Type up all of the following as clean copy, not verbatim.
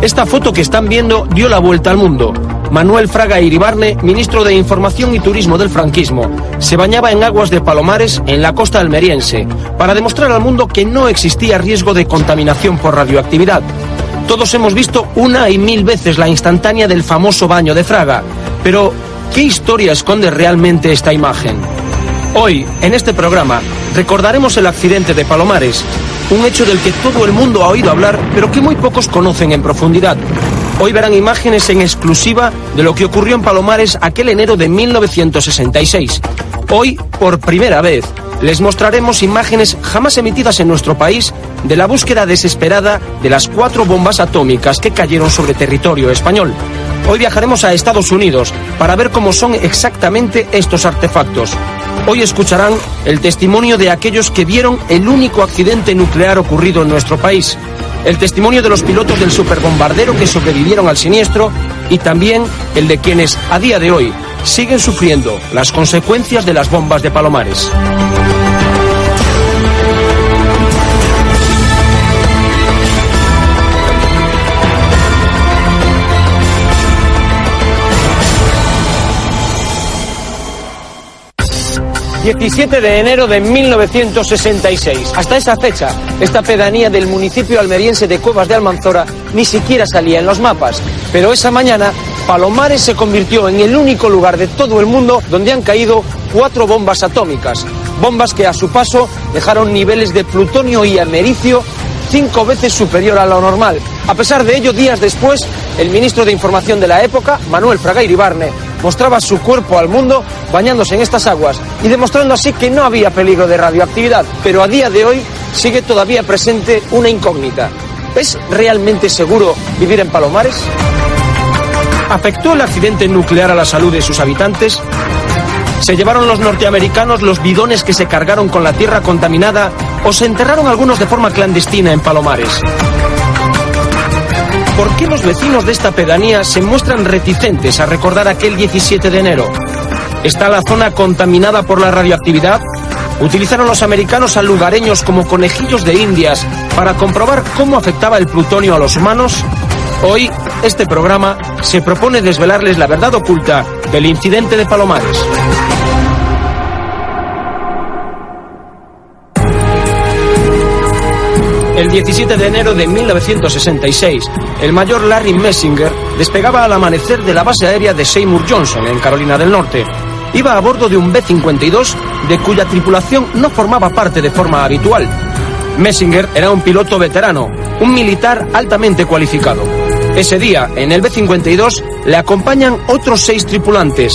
Esta foto que están viendo dio la vuelta al mundo. Manuel Fraga Iribarne, ministro de Información y Turismo del franquismo, se bañaba en aguas de Palomares, en la costa almeriense, para demostrar al mundo que no existía riesgo de contaminación por radioactividad. Todos hemos visto una y mil veces la instantánea del famoso baño de Fraga, pero ¿qué historia esconde realmente esta imagen? Hoy, en este programa, recordaremos el accidente de Palomares, un hecho del que todo el mundo ha oído hablar, pero que muy pocos conocen en profundidad. Hoy verán imágenes en exclusiva de lo que ocurrió en Palomares aquel enero de 1966. Hoy, por primera vez, les mostraremos imágenes jamás emitidas en nuestro país de la búsqueda desesperada de las 4 bombas atómicas que cayeron sobre territorio español. Hoy viajaremos a Estados Unidos para ver cómo son exactamente estos artefactos. Hoy escucharán el testimonio de aquellos que vieron el único accidente nuclear ocurrido en nuestro país, el testimonio de los pilotos del superbombardero que sobrevivieron al siniestro y también el de quienes, a día de hoy, siguen sufriendo las consecuencias de las bombas de Palomares. ...17 de enero de 1966. Hasta esa fecha, esta pedanía del municipio almeriense de Cuevas de Almanzora ni siquiera salía en los mapas. Pero esa mañana, Palomares se convirtió en el único lugar de todo el mundo donde han caído 4 bombas atómicas. Bombas que a su paso dejaron niveles de plutonio y americio 5 veces superior a lo normal. A pesar de ello, días después, el ministro de Información de la época, Manuel Fraga Iribarne, mostraba su cuerpo al mundo bañándose en estas aguas y demostrando así que no había peligro de radioactividad. Pero a día de hoy sigue todavía presente una incógnita. ¿Es realmente seguro vivir en Palomares? ¿Afectó el accidente nuclear a la salud de sus habitantes? ¿Se llevaron los norteamericanos los bidones que se cargaron con la tierra contaminada o se enterraron algunos de forma clandestina en Palomares? ¿Por qué los vecinos de esta pedanía se muestran reticentes a recordar aquel 17 de enero? ¿Está la zona contaminada por la radioactividad? ¿Utilizaron los americanos a lugareños como conejillos de indias para comprobar cómo afectaba el plutonio a los humanos? Hoy, este programa se propone desvelarles la verdad oculta del incidente de Palomares. El 17 de enero de 1966, el mayor Larry Messinger despegaba al amanecer de la base aérea de Seymour Johnson, en Carolina del Norte. Iba a bordo de un B-52, de cuya tripulación no formaba parte de forma habitual. Messinger era un piloto veterano, un militar altamente cualificado. Ese día, en el B-52, le acompañan otros 6 tripulantes.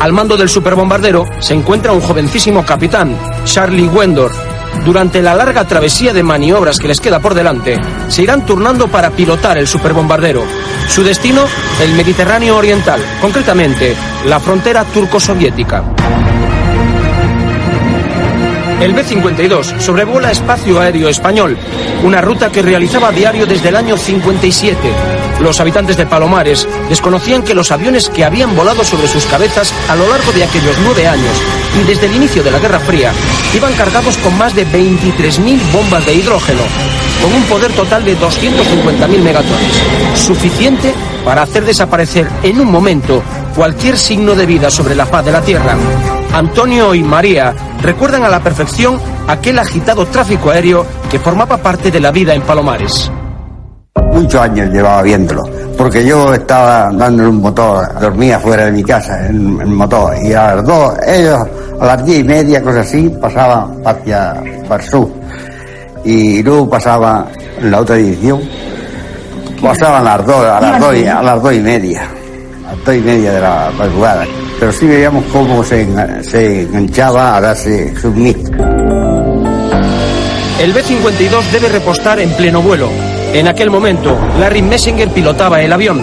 Al mando del superbombardero se encuentra un jovencísimo capitán, Charlie Wendorf. Durante la larga travesía de maniobras que les queda por delante, se irán turnando para pilotar el superbombardero. Su destino, el Mediterráneo Oriental, concretamente, la frontera turco-soviética. El B-52 sobrevuela espacio aéreo español, una ruta que realizaba a diario desde el año 57. Los habitantes de Palomares desconocían que los aviones que habían volado sobre sus cabezas a lo largo de aquellos 9 años y desde el inicio de la Guerra Fría iban cargados con más de 23.000 bombas de hidrógeno, con un poder total de 250.000 megatones, suficiente para hacer desaparecer en un momento cualquier signo de vida sobre la faz de la Tierra. Antonio y María recuerdan a la perfección aquel agitado tráfico aéreo que formaba parte de la vida en Palomares. Muchos años llevaba viéndolo, porque yo estaba dándole un motor, dormía fuera de mi casa en el motor, y a las 2, ellos a las 10:30, cosas así, pasaban hacia Barsú, y luego pasaba en la otra dirección, pasaban a las 2:30 de la madrugada, pero sí veíamos cómo se enganchaba a darse submit. El B-52 debe repostar en pleno vuelo. En aquel momento, Larry Messinger pilotaba el avión.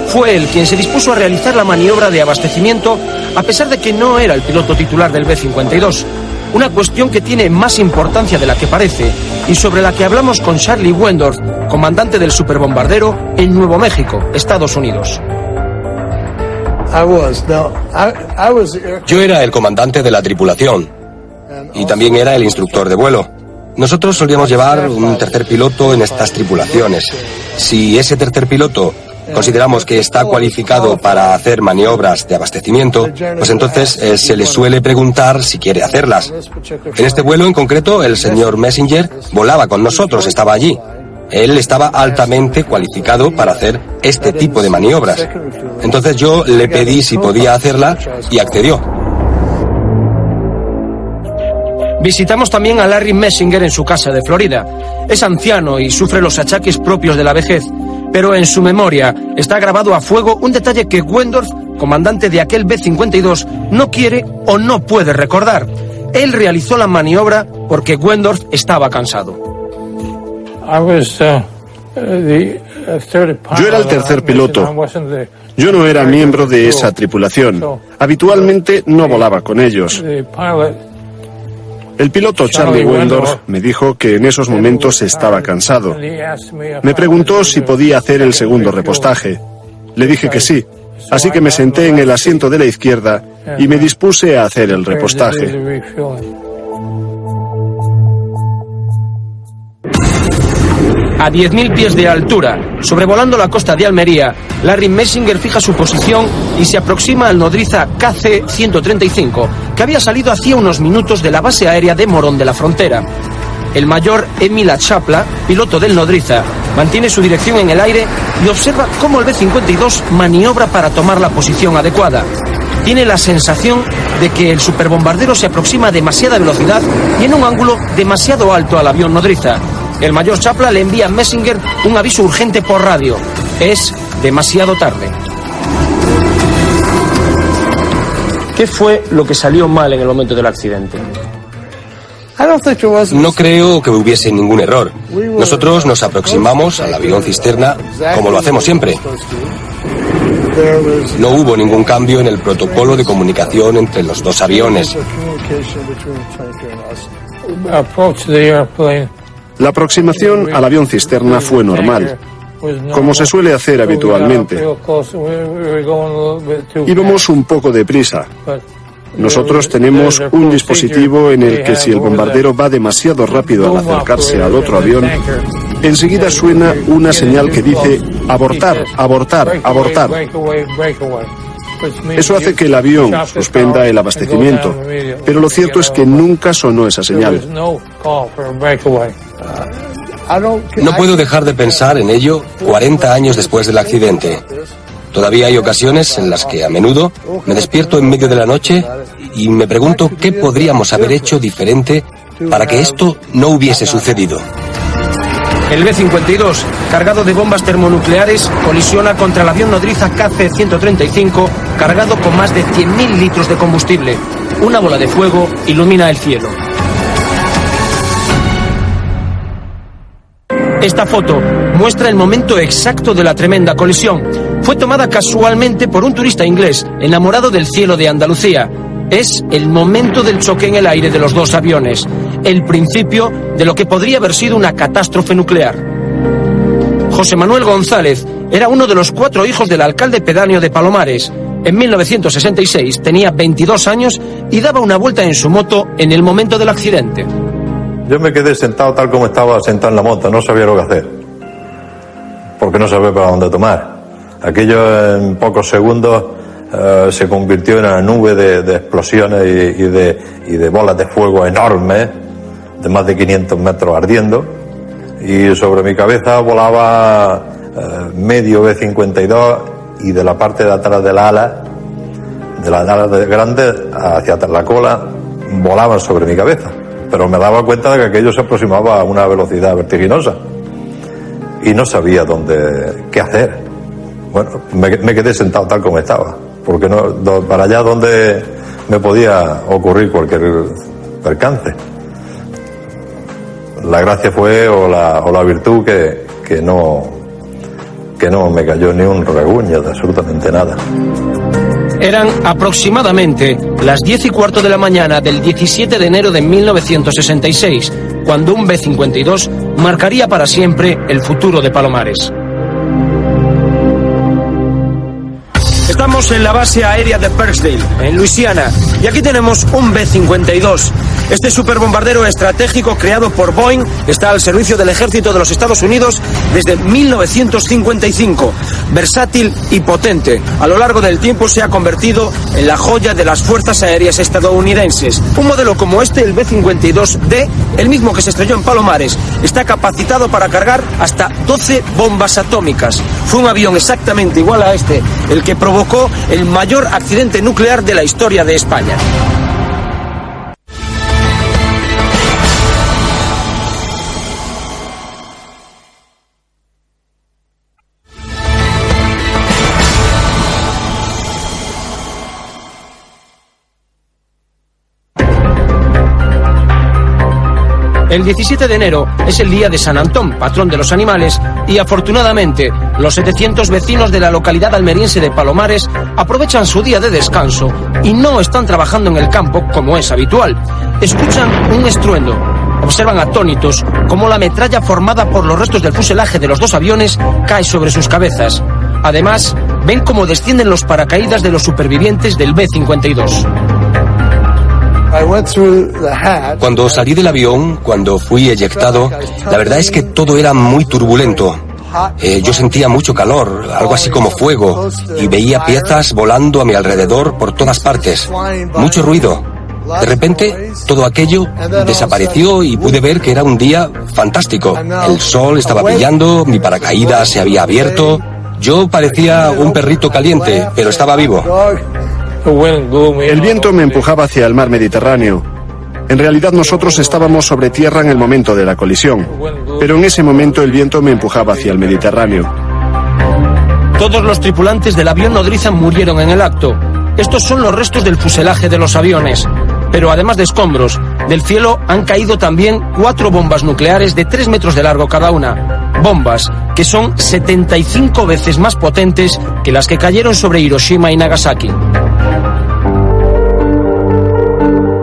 Fue él quien se dispuso a realizar la maniobra de abastecimiento, a pesar de que no era el piloto titular del B-52. Una cuestión que tiene más importancia de la que parece, y sobre la que hablamos con Charlie Wendorf, comandante del superbombardero en Nuevo México, Estados Unidos. Yo era el comandante de la tripulación y también era el instructor de vuelo. Nosotros solíamos llevar un tercer piloto en estas tripulaciones. Si ese tercer piloto consideramos que está cualificado para hacer maniobras de abastecimiento, pues entonces se le suele preguntar si quiere hacerlas. En este vuelo en concreto, el señor Messenger volaba con nosotros, estaba allí. Él estaba altamente cualificado para hacer este tipo de maniobras. Entonces yo le pedí si podía hacerla y accedió. Visitamos también a Larry Messenger en su casa de Florida. Es anciano y sufre los achaques propios de la vejez, pero en su memoria está grabado a fuego un detalle que Wendorf, comandante de aquel B-52, no quiere o no puede recordar. Él realizó la maniobra porque Wendorf estaba cansado. Yo era el tercer piloto. Yo no era miembro de esa tripulación. Habitualmente no volaba con ellos. El piloto Charlie Wendorf me dijo que en esos momentos estaba cansado. Me preguntó si podía hacer el segundo repostaje. Le dije que sí, así que me senté en el asiento de la izquierda y me dispuse a hacer el repostaje. A 10.000 pies de altura, sobrevolando la costa de Almería, Larry Messenger fija su posición y se aproxima al nodriza KC-135, que había salido hacía unos minutos de la base aérea de Morón de la Frontera. El mayor Emil Chapla, piloto del nodriza, mantiene su dirección en el aire y observa cómo el B-52 maniobra para tomar la posición adecuada. Tiene la sensación de que el superbombardero se aproxima a demasiada velocidad y en un ángulo demasiado alto al avión nodriza. El mayor Chapla le envía a Messenger un aviso urgente por radio. Es demasiado tarde. ¿Qué fue lo que salió mal en el momento del accidente? No creo que hubiese ningún error. Nosotros nos aproximamos al avión cisterna como lo hacemos siempre. No hubo ningún cambio en el protocolo de comunicación entre los dos aviones. La aproximación al avión cisterna fue normal, como se suele hacer habitualmente. Íbamos un poco deprisa. Nosotros tenemos un dispositivo en el que si el bombardero va demasiado rápido al acercarse al otro avión, enseguida suena una señal que dice abortar, abortar, abortar. Eso hace que el avión suspenda el abastecimiento, pero lo cierto es que nunca sonó esa señal. No puedo dejar de pensar en ello 40 años después del accidente. Todavía hay ocasiones en las que a menudo me despierto en medio de la noche y me pregunto qué podríamos haber hecho diferente para que esto no hubiese sucedido. El B-52, cargado de bombas termonucleares, colisiona contra el avión nodriza KC-135, cargado con más de 100.000 litros de combustible. Una bola de fuego ilumina el cielo. Esta foto muestra el momento exacto de la tremenda colisión. Fue tomada casualmente por un turista inglés enamorado del cielo de Andalucía. Es el momento del choque en el aire de los dos aviones, el principio de lo que podría haber sido una catástrofe nuclear. José Manuel González era uno de los 4 hijos del alcalde pedáneo de Palomares. En 1966 tenía 22 años y daba una vuelta en su moto en el momento del accidente. Yo me quedé sentado tal como estaba sentado en la moto, no sabía lo que hacer, porque no sabía para dónde tomar. Aquello en pocos segundos se convirtió en una nube de explosiones y de bolas de fuego enormes, de más de 500 metros ardiendo, y sobre mi cabeza volaba medio B-52 y de la parte de atrás de la ala grande hacia la cola, volaban sobre mi cabeza. Pero me daba cuenta de que aquello se aproximaba a una velocidad vertiginosa y no sabía qué hacer. Bueno, me quedé sentado tal como estaba, porque para allá donde me podía ocurrir cualquier percance. La gracia fue o la virtud que no me cayó ni un reguño de absolutamente nada. Eran aproximadamente las 10:15 de la mañana del 17 de enero de 1966, cuando un B-52 marcaría para siempre el futuro de Palomares. Estamos en la base aérea de Parksdale, en Luisiana, y aquí tenemos un B-52. Este superbombardero estratégico creado por Boeing está al servicio del ejército de los Estados Unidos desde 1955. Versátil y potente, a lo largo del tiempo se ha convertido en la joya de las fuerzas aéreas estadounidenses. Un modelo como este, el B-52D, el mismo que se estrelló en Palomares, está capacitado para cargar hasta 12 bombas atómicas. Fue un avión exactamente igual a este, el que provocó el mayor accidente nuclear de la historia de España. El 17 de enero es el día de San Antón, patrón de los animales, y afortunadamente los 700 vecinos de la localidad almeriense de Palomares aprovechan su día de descanso y no están trabajando en el campo como es habitual. Escuchan un estruendo, observan atónitos cómo la metralla formada por los restos del fuselaje de los dos aviones cae sobre sus cabezas. Además, ven cómo descienden los paracaídas de los supervivientes del B-52. Cuando salí del avión, cuando fui eyectado, la verdad es que todo era muy turbulento. Yo sentía mucho calor, algo así como fuego, y veía piezas volando a mi alrededor por todas partes. Mucho ruido. De repente, todo aquello desapareció y pude ver que era un día fantástico. El sol estaba brillando, mi paracaídas se había abierto. Yo parecía un perrito caliente, pero estaba vivo. El viento me empujaba hacia el mar Mediterráneo. En realidad nosotros estábamos sobre tierra en el momento de la colisión, pero en ese momento el viento me empujaba hacia el Mediterráneo. Todos los tripulantes del avión nodriza murieron en el acto. Estos son los restos del fuselaje de los aviones. Pero además de escombros, del cielo han caído también 4 bombas nucleares de 3 metros de largo cada una. Bombas que son 75 veces más potentes que las que cayeron sobre Hiroshima y Nagasaki.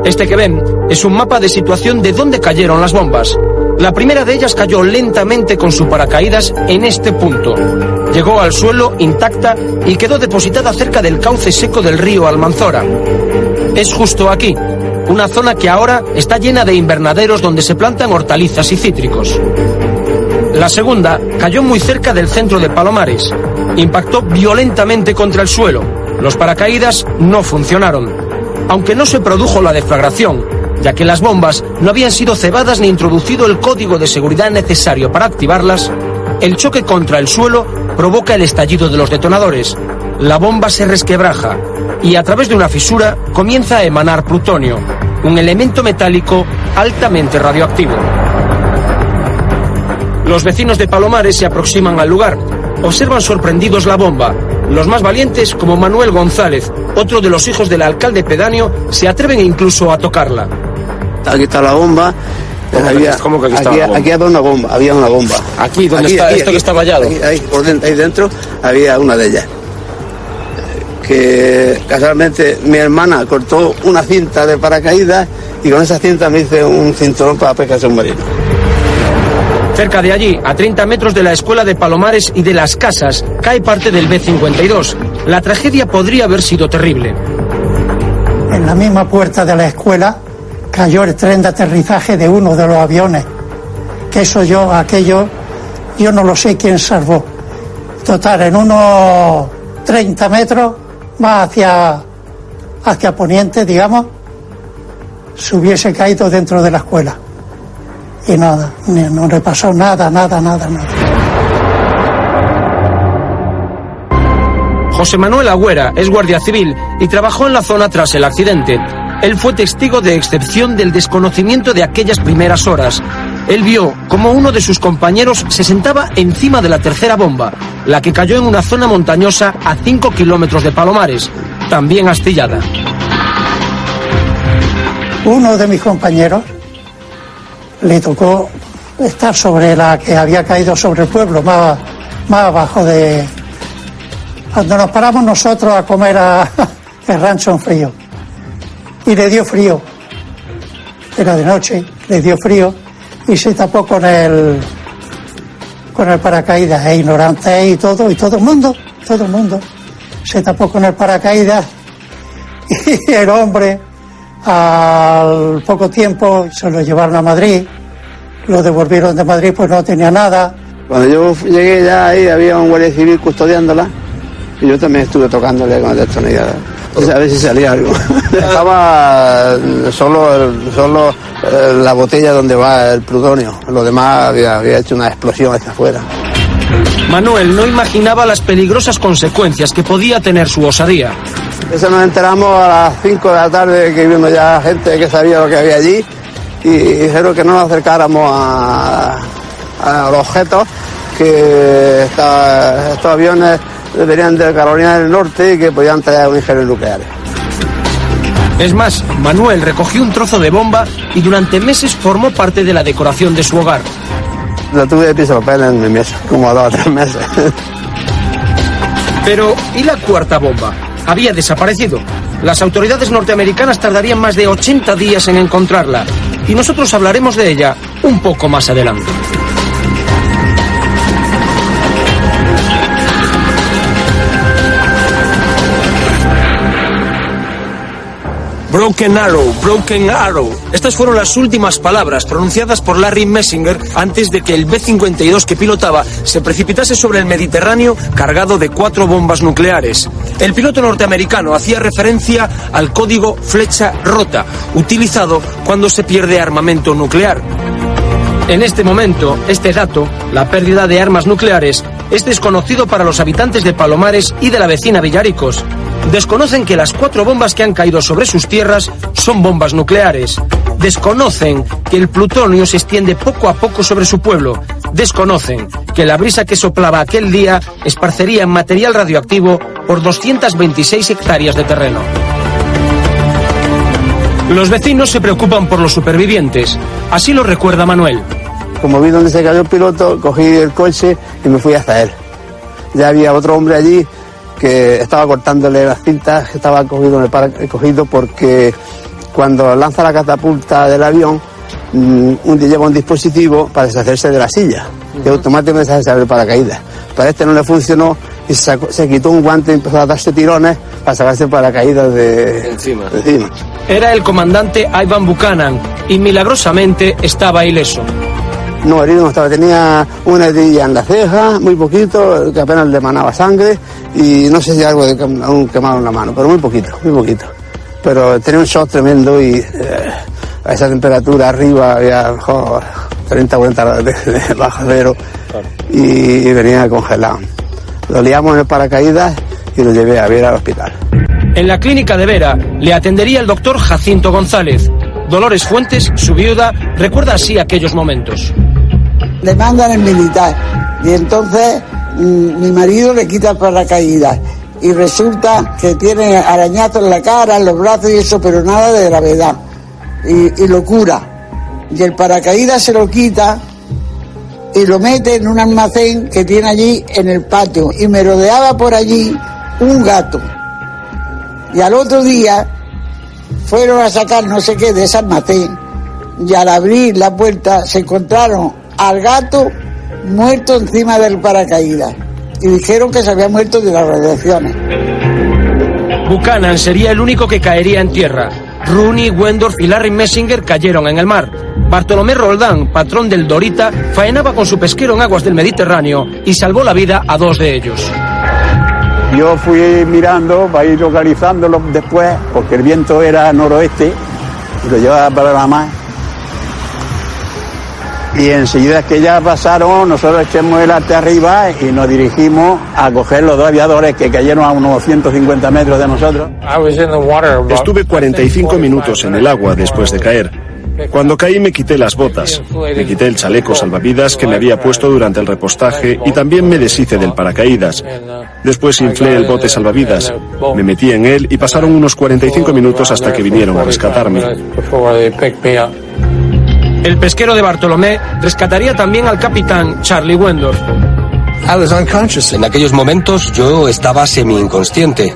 Este que ven es un mapa de situación de dónde cayeron las bombas. La primera de ellas cayó lentamente con su paracaídas en este punto. Llegó al suelo intacta y quedó depositada cerca del cauce seco del río Almanzora. Es justo aquí, una zona que ahora está llena de invernaderos donde se plantan hortalizas y cítricos. La segunda cayó muy cerca del centro de Palomares. Impactó violentamente contra el suelo. Los paracaídas no funcionaron. Aunque no se produjo la deflagración, ya que las bombas no habían sido cebadas ni introducido el código de seguridad necesario para activarlas, el choque contra el suelo provoca el estallido de los detonadores. La bomba se resquebraja y a través de una fisura comienza a emanar plutonio, un elemento metálico altamente radioactivo. Los vecinos de Palomares se aproximan al lugar, observan sorprendidos la bomba. Los más valientes, como Manuel González, otro de los hijos del alcalde pedáneo, se atreven incluso a tocarla. Aquí está la bomba. ¿Cómo que aquí está la bomba? Aquí había una bomba. Aquí, donde está esto que está vallado. Ahí dentro había una de ellas. Que casualmente mi hermana cortó una cinta de paracaídas y con esa cinta me hice un cinturón para pesca submarina. Cerca de allí, a 30 metros de la escuela de Palomares y de las casas, cae parte del B-52. La tragedia podría haber sido terrible. En la misma puerta de la escuela cayó el tren de aterrizaje de uno de los aviones. Que aquello, yo no lo sé quién salvó. Total, en unos 30 metros, más hacia poniente, digamos, se hubiese caído dentro de la escuela. Y nada, no le pasó nada. José Manuel Agüera es guardia civil y trabajó en la zona tras el accidente. Él fue testigo de excepción del desconocimiento de aquellas primeras horas. Él vio cómo uno de sus compañeros se sentaba encima de la tercera bomba, la que cayó en una zona montañosa a 5 kilómetros de Palomares, también astillada. Uno de mis compañeros le tocó estar sobre la que había caído sobre el pueblo, más abajo de... Cuando nos paramos nosotros a comer el rancho en frío. Y le dio frío. Era de noche, le dio frío y se tapó con el paracaídas, ignorantes y todo el mundo se tapó con el paracaídas y el hombre al poco tiempo se lo llevaron a Madrid, lo devolvieron de Madrid, pues no tenía nada. Cuando yo llegué ya ahí había un guardia civil custodiándola y yo también estuve tocándole con el destornillador. A ver si salía algo. Estaba solo la botella donde va el plutonio. Lo demás había hecho una explosión hacia afuera. Manuel no imaginaba las peligrosas consecuencias que podía tener su osadía. Eso nos enteramos a las 5 de la tarde, que vimos ya gente que sabía lo que había allí y dijeron que no nos acercáramos a los objetos, que estos aviones venían de Carolina del Norte y que podían traer un ingeniero nuclear. Es más, Manuel recogió un trozo de bomba y durante meses formó parte de la decoración de su hogar. Lo tuve de piso papel en mi mesa, como 2 o 3 meses. Pero, ¿y la cuarta bomba? Había desaparecido. Las autoridades norteamericanas tardarían más de 80 días en encontrarla. Y nosotros hablaremos de ella un poco más adelante. Broken Arrow. Estas fueron las últimas palabras pronunciadas por Larry Messinger antes de que el B-52 que pilotaba se precipitase sobre el Mediterráneo cargado de 4 bombas nucleares. El piloto norteamericano hacía referencia al código flecha rota, utilizado cuando se pierde armamento nuclear. En este momento, este dato, la pérdida de armas nucleares, es desconocido para los habitantes de Palomares y de la vecina Villaricos. Desconocen que las 4 bombas que han caído sobre sus tierras son bombas nucleares. Desconocen que el plutonio se extiende poco a poco sobre su pueblo. Desconocen que la brisa que soplaba aquel día esparcería material radioactivo por 226 hectáreas de terreno. Los vecinos se preocupan por los supervivientes. Así lo recuerda Manuel. Como vi dónde se cayó el piloto, cogí el coche y me fui hasta él. Ya había otro hombre allí que estaba cortándole las cintas, que estaba cogido porque cuando lanza la catapulta del avión, lleva un dispositivo para deshacerse de la silla, que automáticamente se abre el paracaídas. Para este no le funcionó y se quitó un guante y empezó a darse tirones para sacarse el paracaídas de encima. Era el comandante Ivan Buchanan y milagrosamente estaba ileso. No, herido no estaba, tenía una herida en la ceja, muy poquito, que apenas le emanaba sangre y no sé si algo de un quemado en la mano, pero muy poquito. Pero tenía un shock tremendo y a esa temperatura arriba había mejor 30 o 40 grados de bajo cero y venía congelado. Lo liamos en el paracaídas y lo llevé a Vera al hospital. En la clínica de Vera le atendería el doctor Jacinto González. Dolores Fuentes, su viuda, recuerda así aquellos momentos. Le mandan el militar y entonces mi marido le quita el paracaídas y resulta que tiene arañazos en la cara, en los brazos y eso, pero nada de gravedad y lo cura y el paracaídas se lo quita y lo mete en un almacén que tiene allí en el patio y me rodeaba por allí un gato y al otro día fueron a sacar no sé qué de ese almacén y al abrir la puerta se encontraron al gato muerto encima del paracaídas y dijeron que se había muerto de las radiaciones. Buchanan sería el único que caería en tierra. Rooney, Wendorf y Larry Messinger cayeron en el mar. Bartolomé Roldán, patrón del Dorita, faenaba con su pesquero en aguas del Mediterráneo y salvó la vida a 2 de ellos. Yo fui mirando para ir localizándolo después, porque el viento era noroeste y lo llevaba para la mar. Y enseguida que ya pasaron, nosotros echamos el arte arriba y nos dirigimos a coger los 2 aviadores que cayeron a unos 150 metros de nosotros. Estuve 45 minutos en el agua después de caer. Cuando caí me quité las botas, me quité el chaleco salvavidas que me había puesto durante el repostaje y también me deshice del paracaídas. Después inflé el bote salvavidas, me metí en él y pasaron unos 45 minutos hasta que vinieron a rescatarme. El pesquero de Bartolomé rescataría también al capitán Charlie Wendorf. En aquellos momentos yo estaba semi-inconsciente.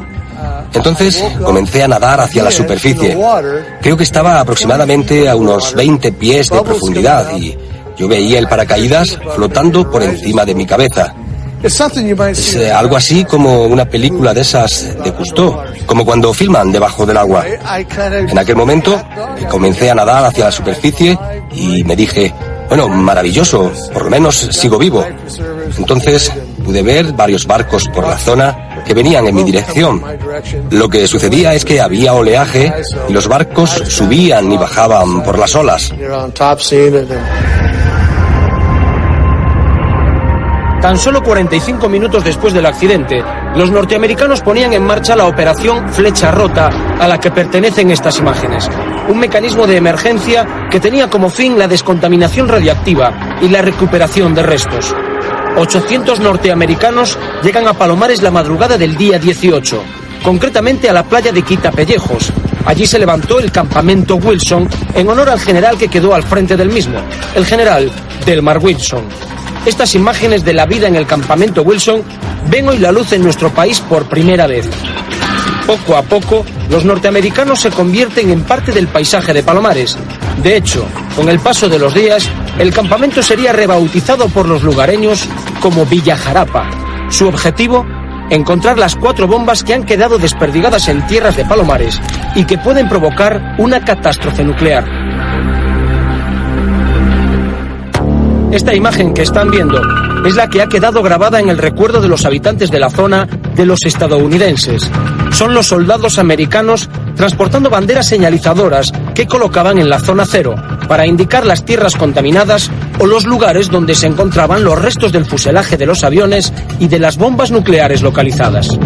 Entonces comencé a nadar hacia la superficie. Creo que estaba aproximadamente a unos 20 pies de profundidad y yo veía el paracaídas flotando por encima de mi cabeza. Es algo así como una película de esas de Cousteau, como cuando filman debajo del agua. En aquel momento comencé a nadar hacia la superficie y me dije, bueno, maravilloso, por lo menos sigo vivo. Entonces pude ver varios barcos por la zona que venían en mi dirección. Lo que sucedía es que había oleaje y los barcos subían y bajaban por las olas. Tan solo 45 minutos después del accidente, los norteamericanos ponían en marcha la operación Flecha Rota, a la que pertenecen estas imágenes. Un mecanismo de emergencia que tenía como fin la descontaminación radiactiva y la recuperación de restos. 800 norteamericanos llegan a Palomares la madrugada del día 18, concretamente a la playa de Quitapellejos. Allí se levantó el campamento Wilson en honor al general que quedó al frente del mismo, el general Delmar Wilson. Estas imágenes de la vida en el campamento Wilson ven hoy la luz en nuestro país por primera vez. Poco a poco, los norteamericanos se convierten en parte del paisaje de Palomares. De hecho, con el paso de los días, el campamento sería rebautizado por los lugareños como Villa Jarapa. Su objetivo, encontrar las 4 bombas que han quedado desperdigadas en tierras de Palomares y que pueden provocar una catástrofe nuclear. Esta imagen que están viendo es la que ha quedado grabada en el recuerdo de los habitantes de la zona de los estadounidenses. Son los soldados americanos transportando banderas señalizadoras que colocaban en la zona cero para indicar las tierras contaminadas o los lugares donde se encontraban los restos del fuselaje de los aviones y de las bombas nucleares localizadas.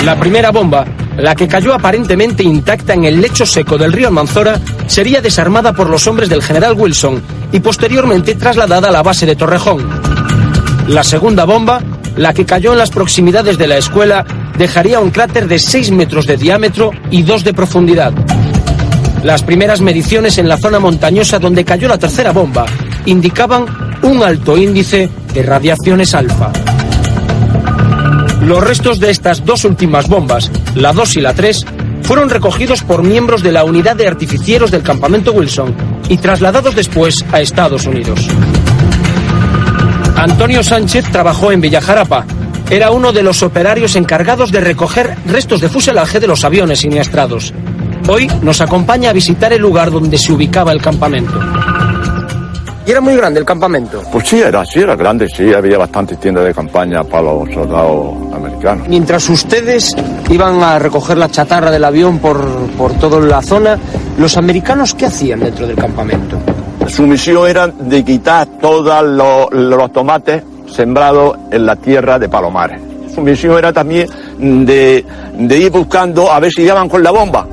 La primera bomba, la que cayó aparentemente intacta en el lecho seco del río Almanzora, sería desarmada por los hombres del general Wilson y posteriormente trasladada a la base de Torrejón. La segunda bomba, la que cayó en las proximidades de la escuela, dejaría un cráter de 6 metros de diámetro y 2 de profundidad. Las primeras mediciones en la zona montañosa donde cayó la tercera bomba indicaban un alto índice de radiaciones alfa. Los restos de estas 2 últimas bombas, la 2 y la 3, fueron recogidos por miembros de la unidad de artificieros del campamento Wilson y trasladados después a Estados Unidos. Antonio Sánchez trabajó en Villa Jarapa. Era uno de los operarios encargados de recoger restos de fuselaje de los aviones siniestrados. Hoy nos acompaña a visitar el lugar donde se ubicaba el campamento. ¿Y era muy grande el campamento? Pues sí, era grande, sí, había bastantes tiendas de campaña para los soldados americanos. Mientras ustedes iban a recoger la chatarra del avión por toda la zona, ¿los americanos qué hacían dentro del campamento? Su misión era de quitar todos los tomates sembrados en la tierra de Palomares. Su misión era también de ir buscando a ver si daban con la bomba.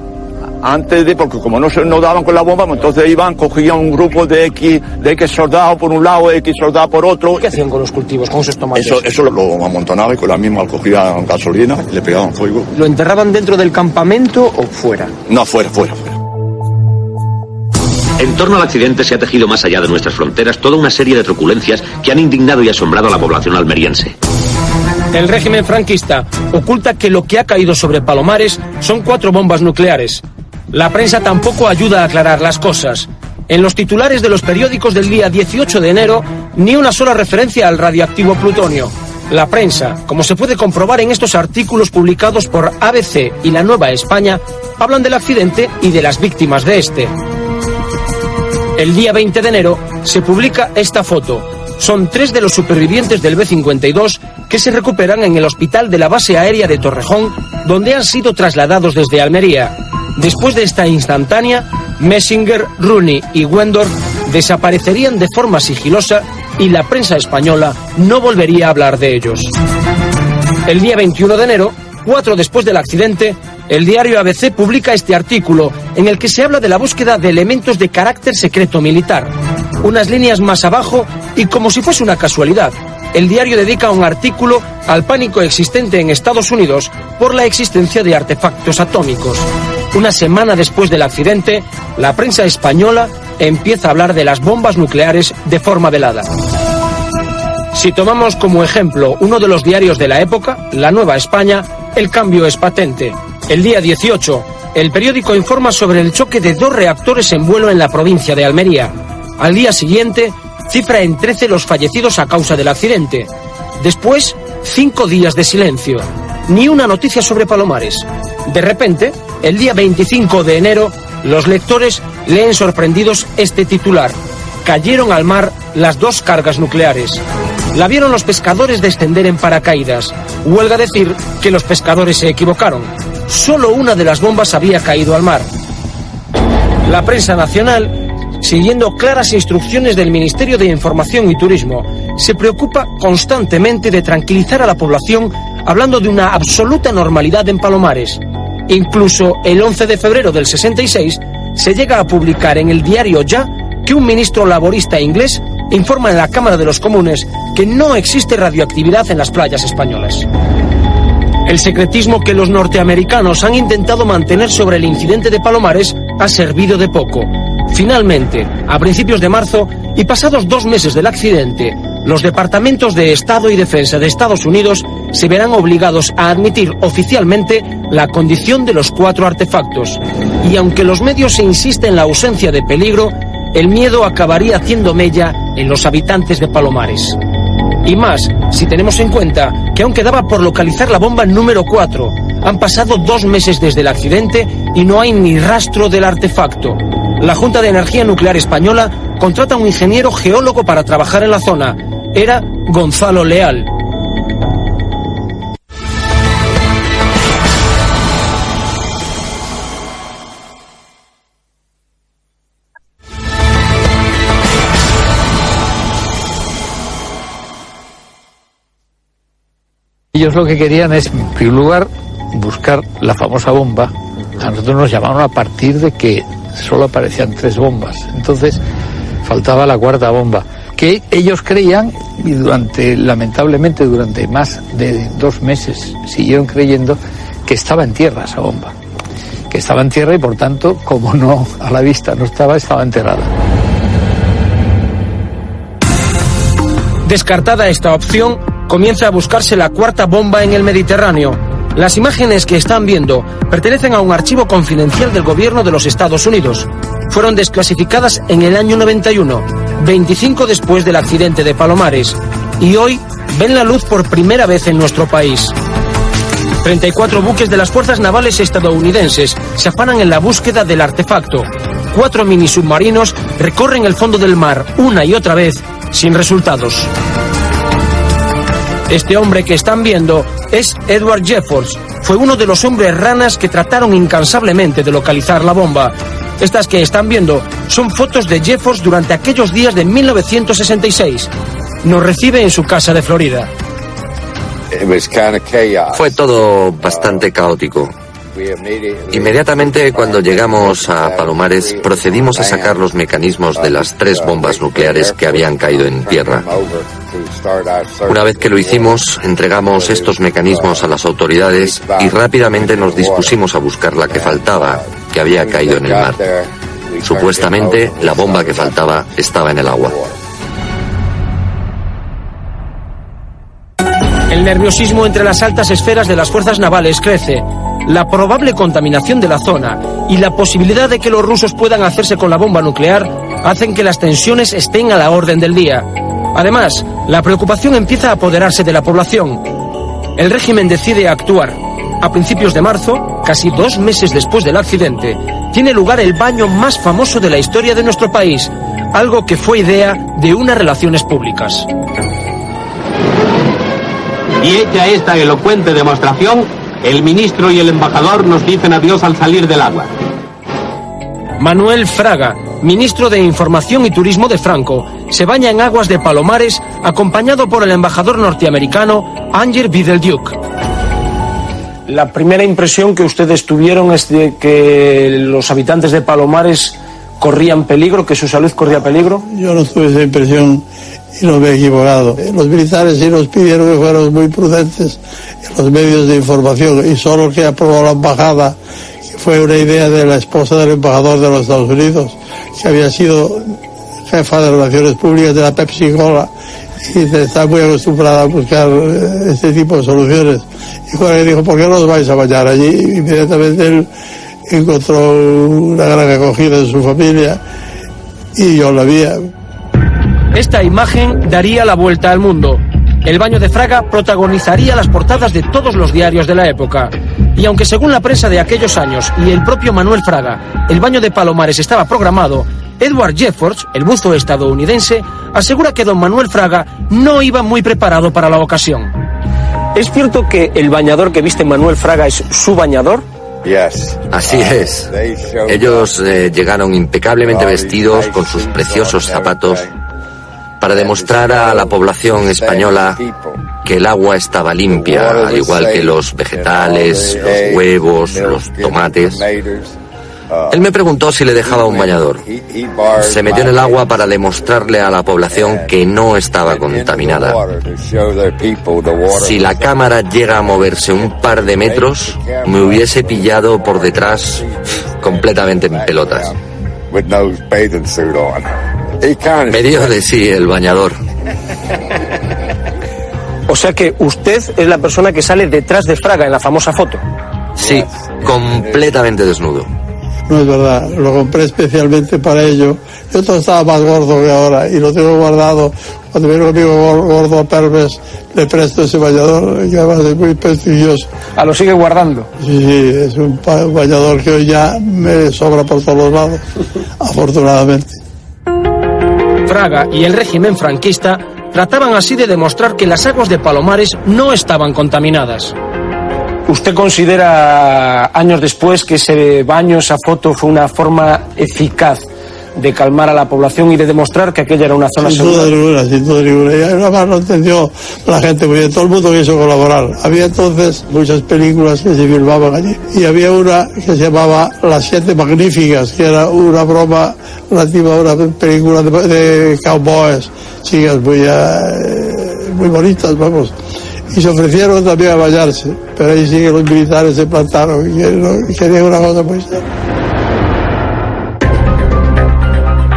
Porque como no daban con la bomba, entonces cogían un grupo de X soldados por un lado, X soldados por otro. ¿Qué hacían con los cultivos, con esos tomates? Eso lo amontonaban y con la misma cogían gasolina y le pegaban fuego. ¿Lo enterraban dentro del campamento o fuera? No, fuera. En torno al accidente se ha tejido más allá de nuestras fronteras toda una serie de truculencias que han indignado y asombrado a la población almeriense. El régimen franquista oculta que lo que ha caído sobre Palomares son 4 bombas nucleares. La prensa tampoco ayuda a aclarar las cosas. En los titulares de los periódicos del día 18 de enero, ni una sola referencia al radiactivo plutonio. La prensa, como se puede comprobar en estos artículos publicados por ABC y La Nueva España, hablan del accidente y de las víctimas de este. El día 20 de enero se publica esta foto. Son 3 de los supervivientes del B-52 que se recuperan en el hospital de la base aérea de Torrejón, donde han sido trasladados desde Almería. Después de esta instantánea, Messinger, Rooney y Wendorf desaparecerían de forma sigilosa y la prensa española no volvería a hablar de ellos. El día 21 de enero, 4 después del accidente, el diario ABC publica este artículo en el que se habla de la búsqueda de elementos de carácter secreto militar. Unas líneas más abajo, y como si fuese una casualidad, el diario dedica un artículo al pánico existente en Estados Unidos por la existencia de artefactos atómicos. Una semana después del accidente, la prensa española empieza a hablar de las bombas nucleares de forma velada. Si tomamos como ejemplo uno de los diarios de la época, La Nueva España, el cambio es patente. El día 18, el periódico informa sobre el choque de 2 reactores en vuelo en la provincia de Almería. Al día siguiente, cifra en 13 los fallecidos a causa del accidente. Después, 5 días de silencio. Ni una noticia sobre Palomares. De repente, el día 25 de enero, los lectores leen sorprendidos este titular: cayeron al mar las 2 cargas nucleares. La vieron los pescadores descender en paracaídas. Huelga decir que los pescadores se equivocaron. Solo una de las bombas había caído al mar. La prensa nacional, siguiendo claras instrucciones del Ministerio de Información y Turismo, se preocupa constantemente de tranquilizar a la población hablando de una absoluta normalidad en Palomares. Incluso el 11 de febrero del 66 se llega a publicar en el diario Ya que un ministro laborista inglés informa en la Cámara de los Comunes que no existe radioactividad en las playas españolas. El secretismo que los norteamericanos han intentado mantener sobre el incidente de Palomares ha servido de poco. Finalmente, a principios de marzo y pasados 2 meses del accidente, los departamentos de Estado y Defensa de Estados Unidos se verán obligados a admitir oficialmente la condición de los 4 artefactos. Y aunque los medios insisten en la ausencia de peligro, el miedo acabaría haciendo mella en los habitantes de Palomares. Y más, si tenemos en cuenta que aún quedaba por localizar la bomba número 4. Han pasado 2 meses desde el accidente y no hay ni rastro del artefacto. La Junta de Energía Nuclear Española contrata a un ingeniero geólogo para trabajar en la zona. Era Gonzalo Leal. Ellos lo que querían es, en primer lugar, buscar la famosa bomba. A nosotros nos llamaron a partir de que solo aparecían 3 bombas. Entonces, faltaba la 4ª bomba, que ellos creían, y lamentablemente durante más de 2 meses siguieron creyendo, que estaba en tierra esa bomba. Que estaba en tierra y, por tanto, como no a la vista no estaba enterrada. Descartada esta opción, comienza a buscarse la 4ª bomba en el Mediterráneo. Las imágenes que están viendo pertenecen a un archivo confidencial del gobierno de los Estados Unidos. Fueron desclasificadas en el año 91, 25 después del accidente de Palomares, y hoy ven la luz por primera vez en nuestro país. 34 buques de las fuerzas navales estadounidenses se afanan en la búsqueda del artefacto. 4 minisubmarinos recorren el fondo del mar una y otra vez, sin resultados. Este hombre que están viendo es Edward Jeffers. Fue uno de los hombres ranas que trataron incansablemente de localizar la bomba. Estas que están viendo son fotos de Jeffers durante aquellos días de 1966. Nos recibe en su casa de Florida. Fue todo bastante caótico. Inmediatamente cuando llegamos a Palomares procedimos a sacar los mecanismos de las 3 bombas nucleares que habían caído en tierra. Una vez que lo hicimos, entregamos estos mecanismos a las autoridades y rápidamente nos dispusimos a buscar la que faltaba, que había caído en el mar. Supuestamente, la bomba que faltaba estaba en el agua. El nerviosismo entre las altas esferas de las fuerzas navales crece. La probable contaminación de la zona y la posibilidad de que los rusos puedan hacerse con la bomba nuclear hacen que las tensiones estén a la orden del día. Además, la preocupación empieza a apoderarse de la población. El régimen decide actuar. A principios de marzo, casi 2 meses después del accidente, tiene lugar el baño más famoso de la historia de nuestro país, algo que fue idea de unas relaciones públicas. Y hecha esta elocuente demostración, el ministro y el embajador nos dicen adiós al salir del agua. Manuel Fraga, ministro de Información y Turismo de Franco, se baña en aguas de Palomares acompañado por el embajador norteamericano Anger Bidelduc. La primera impresión que ustedes tuvieron es de que los habitantes de Palomares corrían peligro, que su salud corría peligro. Yo no tuve esa impresión y no me he equivocado. Los militares sí nos pidieron que fuéramos muy prudentes en los medios de información, y solo que aprobó la embajada, que fue una idea de la esposa del embajador de los Estados Unidos, que había sido jefa de relaciones públicas de la Pepsi Cola y está muy acostumbrada a buscar este tipo de soluciones. Y cuando le dijo, ¿por qué no os vais a bañar allí? Inmediatamente él encontró una gran acogida en su familia y yo la vi. Esta imagen daría la vuelta al mundo. El baño de Fraga protagonizaría las portadas de todos los diarios de la época. Y aunque según la prensa de aquellos años y el propio Manuel Fraga, el baño de Palomares estaba programado, Edward Jeffords, el buzo estadounidense, asegura que don Manuel Fraga no iba muy preparado para la ocasión. ¿Es cierto que el bañador que viste Manuel Fraga es su bañador? Así es. Ellos llegaron impecablemente vestidos con sus preciosos zapatos para demostrar a la población española que el agua estaba limpia, al igual que los vegetales, los huevos, los tomates. Él me preguntó si le dejaba un bañador. Se metió en el agua para demostrarle a la población que no estaba contaminada. Si la cámara llega a moverse un par de metros, me hubiese pillado por detrás completamente en pelotas. Me dio de sí el bañador. O sea que usted es la persona que sale detrás de Fraga en la famosa foto. Sí, completamente desnudo. No es verdad, lo compré especialmente para ello. Yo todo estaba más gordo que ahora y lo tengo guardado. Cuando viene un amigo gordo a Perves, le presto ese bañador, que además es muy prestigioso. ¿Ah, lo sigue guardando? Sí, es un bañador que hoy ya me sobra por todos los lados, afortunadamente. Fraga y el régimen franquista trataban así de demostrar que las aguas de Palomares no estaban contaminadas. ¿Usted considera, años después, que ese baño, esa foto, fue una forma eficaz de calmar a la población y de demostrar que aquella era una zona segura? Sin duda ninguna. Y además lo entendió la gente muy bien, todo el mundo quiso colaborar. Había entonces muchas películas que se filmaban allí. Y había una que se llamaba Las Siete Magníficas, que era una broma relativa a una película de cowboys, chicas muy bonitas, vamos. Y se ofrecieron también a bañarse, pero ahí sí que los militares se plantaron y querían una cosa muy seria.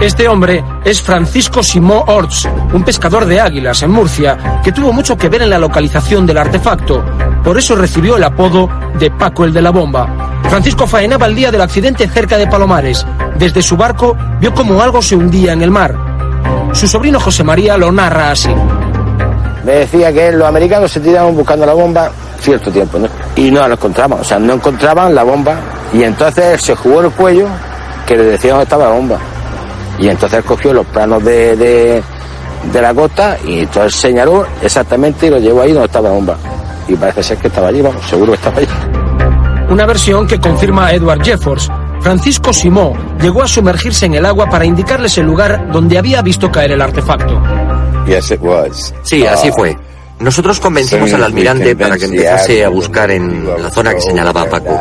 Este hombre es Francisco Simó Orts, un pescador de águilas en Murcia, que tuvo mucho que ver en la localización del artefacto. Por eso recibió el apodo de Paco el de la bomba. Francisco faenaba el día del accidente cerca de Palomares. Desde su barco vio como algo se hundía en el mar. Su sobrino José María lo narra así. Me decía que los americanos se tiraban buscando la bomba cierto tiempo, ¿no? Y no la encontraban, o sea, no encontraban la bomba. Y entonces él se jugó el cuello que le decía dónde estaba la bomba. Y entonces cogió los planos de la costa y entonces señaló exactamente y lo llevó ahí donde estaba la bomba. Y parece ser que estaba allí, vamos, seguro que estaba allí. Una versión que confirma Edward Jeffords. Francisco Simó llegó a sumergirse en el agua para indicarles el lugar donde había visto caer el artefacto. Sí, así fue. Nosotros convencimos al almirante para que empezase a buscar en la zona que señalaba Paco.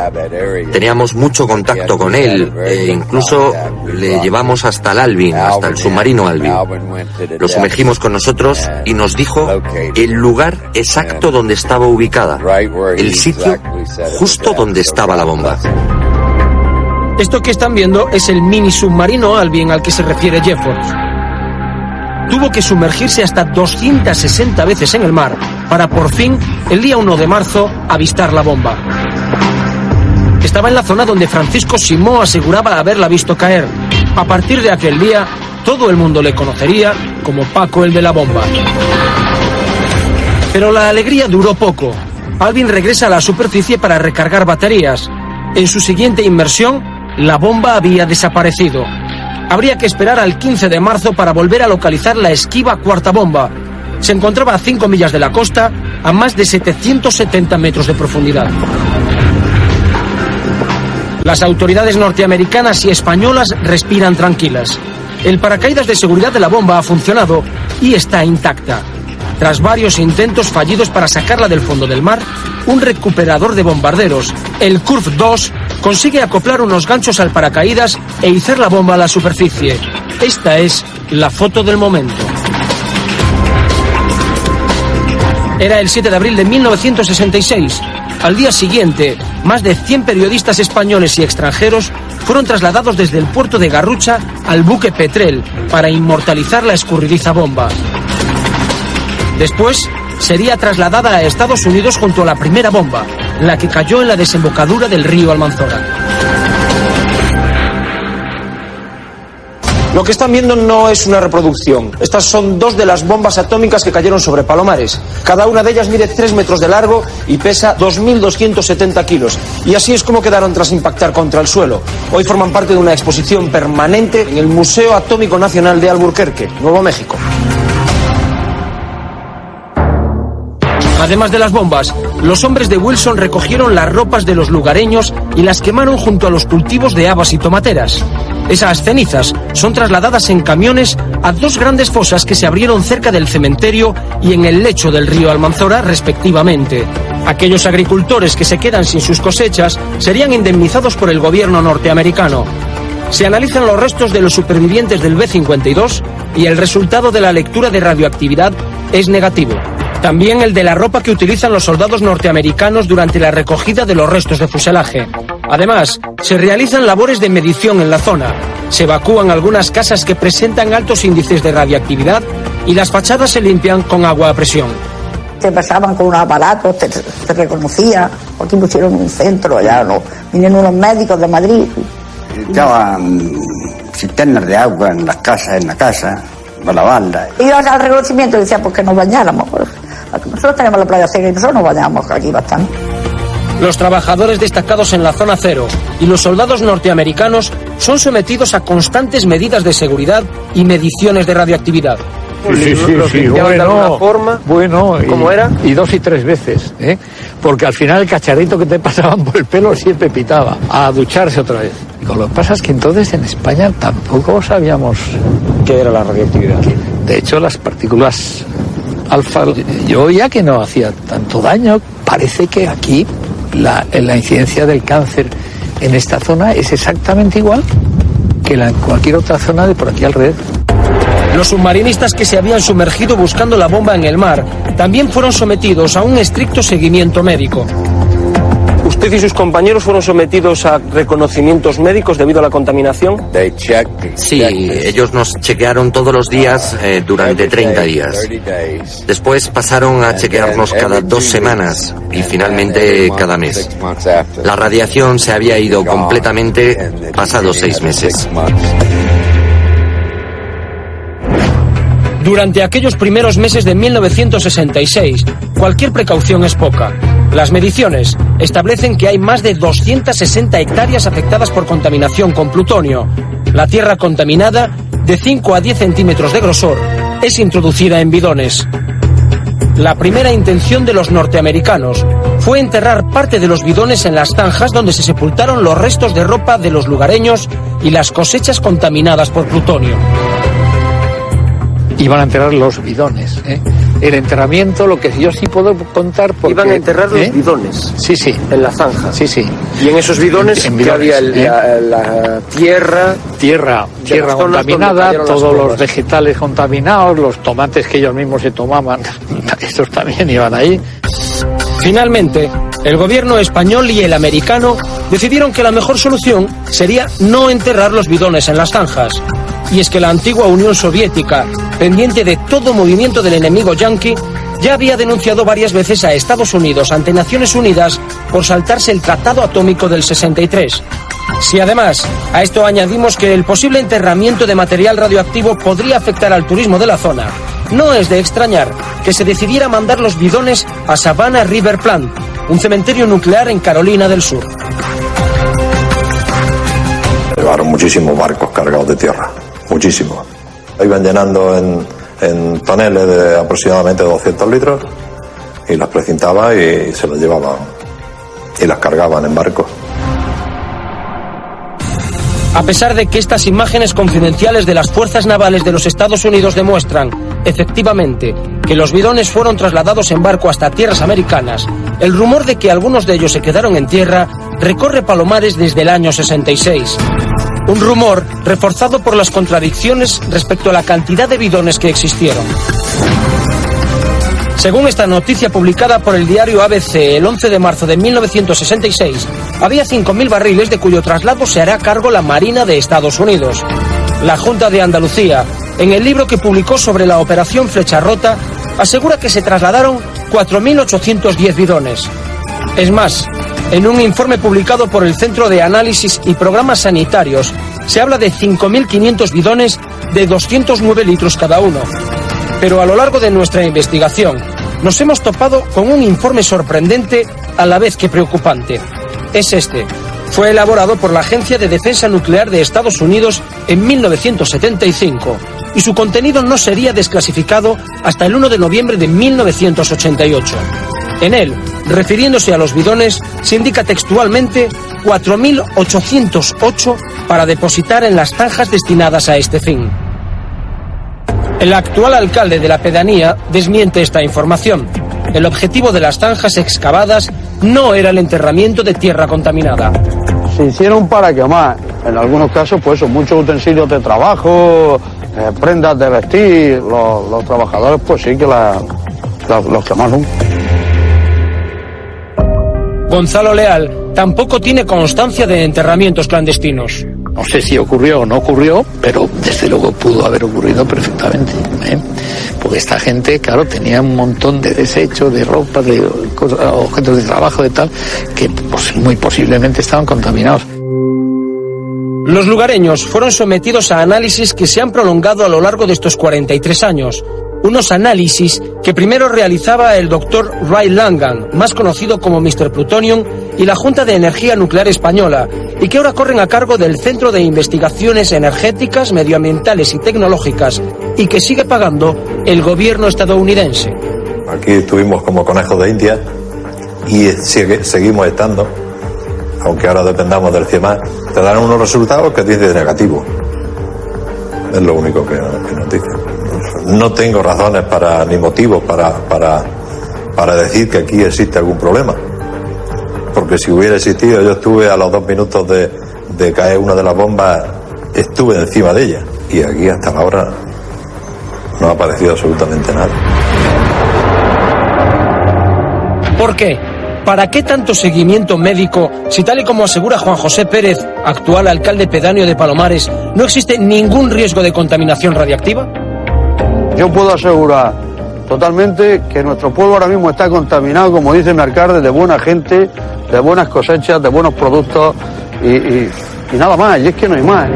Teníamos mucho contacto con él e incluso le llevamos hasta el Alvin, hasta el submarino Alvin. Lo sumergimos con nosotros y nos dijo el lugar exacto donde estaba ubicada, el sitio justo donde estaba la bomba. Esto que están viendo es el mini submarino Alvin al que se refiere Jeffords. Tuvo que sumergirse hasta 260 veces en el mar para por fin, el día 1 de marzo, avistar la bomba. Estaba en la zona donde Francisco Simó aseguraba haberla visto caer. A partir de aquel día, todo el mundo le conocería como Paco el de la bomba. Pero la alegría duró poco. Alvin regresa a la superficie para recargar baterías. En su siguiente inmersión, la bomba había desaparecido. Habría que esperar al 15 de marzo para volver a localizar la esquiva cuarta bomba. Se encontraba a 5 millas de la costa, a más de 770 metros de profundidad. Las autoridades norteamericanas y españolas respiran tranquilas. El paracaídas de seguridad de la bomba ha funcionado y está intacta. Tras varios intentos fallidos para sacarla del fondo del mar, un recuperador de bombarderos, el Curve 2, consigue acoplar unos ganchos al paracaídas e izar la bomba a la superficie. Esta es la foto del momento. Era el 7 de abril de 1966. Al día siguiente, más de 100 periodistas españoles y extranjeros fueron trasladados desde el puerto de Garrucha al buque Petrel para inmortalizar la escurridiza bomba. Después, sería trasladada a Estados Unidos junto a la primera bomba, la que cayó en la desembocadura del río Almanzora. Lo que están viendo no es una reproducción. Estas son 2 de las bombas atómicas que cayeron sobre Palomares. Cada una de ellas mide 3 metros de largo y pesa 2.270 kilos. Y así es como quedaron tras impactar contra el suelo. Hoy forman parte de una exposición permanente en el Museo Atómico Nacional de Albuquerque, Nuevo México. Además de las bombas, los hombres de Wilson recogieron las ropas de los lugareños y las quemaron junto a los cultivos de habas y tomateras. Esas cenizas son trasladadas en camiones a 2 grandes fosas que se abrieron cerca del cementerio y en el lecho del río Almanzora, respectivamente. Aquellos agricultores que se quedan sin sus cosechas serían indemnizados por el gobierno norteamericano. Se analizan los restos de los supervivientes del B-52 y el resultado de la lectura de radioactividad es negativo. También el de la ropa que utilizan los soldados norteamericanos durante la recogida de los restos de fuselaje. Además, se realizan labores de medición en la zona. Se evacúan algunas casas que presentan altos índices de radiactividad y las fachadas se limpian con agua a presión. Te pasaban con unos aparatos, te reconocía. Aquí pusieron un centro, allá no. Vinieron unos médicos de Madrid. Estaban cisternas de agua en las casas, en la casa, para lavarla. Ibas al reconocimiento y decía, pues que nos bañáramos. Nosotros tenemos la playa seca y nosotros nos bañamos aquí bastante. Los trabajadores destacados en la zona cero y los soldados norteamericanos son sometidos a constantes medidas de seguridad y mediciones de radioactividad. Sí, bueno, ¿cómo era? Y 2 y 3 veces, ¿eh? Porque al final el cacharrito que te pasaban por el pelo siempre pitaba. A ducharse otra vez. Lo que pasa es que entonces en España tampoco sabíamos qué era la radioactividad. De hecho, las partículas alfa, yo oía que no hacía tanto daño. Parece que aquí la incidencia del cáncer en esta zona es exactamente igual que en cualquier otra zona de por aquí alrededor. Los submarinistas que se habían sumergido buscando la bomba en el mar también fueron sometidos a un estricto seguimiento médico. ¿Usted y sus compañeros fueron sometidos a reconocimientos médicos debido a la contaminación? Sí, ellos nos chequearon todos los días durante 30 días. Después pasaron a chequearnos cada 2 semanas y finalmente cada mes. La radiación se había ido completamente pasados 6 meses. Durante aquellos primeros meses de 1966, cualquier precaución es poca. Las mediciones establecen que hay más de 260 hectáreas afectadas por contaminación con plutonio. La tierra contaminada, de 5 a 10 centímetros de grosor, es introducida en bidones. La primera intención de los norteamericanos fue enterrar parte de los bidones en las zanjas donde se sepultaron los restos de ropa de los lugareños y las cosechas contaminadas por plutonio. Iban a enterrar los bidones, ¿eh? El enterramiento, lo que yo sí puedo contar porque... Iban a enterrar los bidones. Sí. En la zanja. Sí. Y en esos bidones, en que había la tierra... Tierra contaminada, todos los vegetales contaminados, los tomates que ellos mismos se tomaban, estos también iban ahí. Finalmente, el gobierno español y el americano decidieron que la mejor solución sería no enterrar los bidones en las zanjas. Y es que la antigua Unión Soviética, pendiente de todo movimiento del enemigo yanqui, ya había denunciado varias veces a Estados Unidos ante Naciones Unidas por saltarse el Tratado Atómico del 63. Si además a esto añadimos que el posible enterramiento de material radioactivo podría afectar al turismo de la zona, no es de extrañar que se decidiera mandar los bidones a Savannah River Plant, un cementerio nuclear en Carolina del Sur. Llevaron muchísimos barcos cargados de tierra. Muchísimo. Iban llenando en toneles de aproximadamente 200 litros y las precintaban y se las llevaban y las cargaban en barcos. A pesar de que estas imágenes confidenciales de las fuerzas navales de los Estados Unidos demuestran, efectivamente, que los bidones fueron trasladados en barco hasta tierras americanas, el rumor de que algunos de ellos se quedaron en tierra recorre Palomares desde el año 66. Un rumor reforzado por las contradicciones respecto a la cantidad de bidones que existieron. Según esta noticia publicada por el diario ABC el 11 de marzo de 1966, había 5.000 barriles de cuyo traslado se hará cargo la Marina de Estados Unidos. La Junta de Andalucía, en el libro que publicó sobre la Operación Flecha Rota, asegura que se trasladaron 4.810 bidones. Es más, En un informe publicado por el Centro de Análisis y Programas Sanitarios, se habla de 5.500 bidones de 209 litros cada uno. Pero a lo largo de nuestra investigación, nos hemos topado con un informe sorprendente a la vez que preocupante. Es este. Fue elaborado por la Agencia de Defensa Nuclear de Estados Unidos en 1975 y su contenido no sería desclasificado hasta el 1 de noviembre de 1988. En él, refiriéndose a los bidones, se indica textualmente 4.808 para depositar en las zanjas destinadas a este fin. El actual alcalde de la pedanía desmiente esta información. El objetivo de las zanjas excavadas no era el enterramiento de tierra contaminada. Se hicieron para quemar. En algunos casos, pues son muchos utensilios de trabajo, prendas de vestir. Los trabajadores, pues sí que los quemaron. Gonzalo Leal tampoco tiene constancia de enterramientos clandestinos. No sé si ocurrió o no ocurrió, pero desde luego pudo haber ocurrido perfectamente, ¿eh? Porque esta gente, claro, tenía un montón de desechos, de ropa, de cosas, objetos de trabajo, de tal, que pues, muy posiblemente estaban contaminados. Los lugareños fueron sometidos a análisis que se han prolongado a lo largo de estos 43 años. Unos análisis que primero realizaba el doctor Ray Langan, más conocido como Mr. Plutonium, y la Junta de Energía Nuclear Española, y que ahora corren a cargo del Centro de Investigaciones Energéticas, Medioambientales y Tecnológicas, y que sigue pagando el gobierno estadounidense. Aquí estuvimos como conejos de India y seguimos estando, aunque ahora dependamos del CIEMAT. Te dan unos resultados que dicen negativo. Es lo único que nos dicen. No tengo razones ni motivos para decir que aquí existe algún problema. Porque si hubiera existido, yo estuve a los 2 minutos de caer una de las bombas, estuve encima de ella. Y aquí hasta la hora no ha aparecido absolutamente nada. ¿Por qué? ¿Para qué tanto seguimiento médico si, tal y como asegura Juan José Pérez, actual alcalde pedáneo de Palomares, no existe ningún riesgo de contaminación radiactiva? Yo puedo asegurar totalmente que nuestro pueblo ahora mismo está contaminado, como dice mi alcalde, de buena gente, de buenas cosechas, de buenos productos y nada más, y es que no hay más.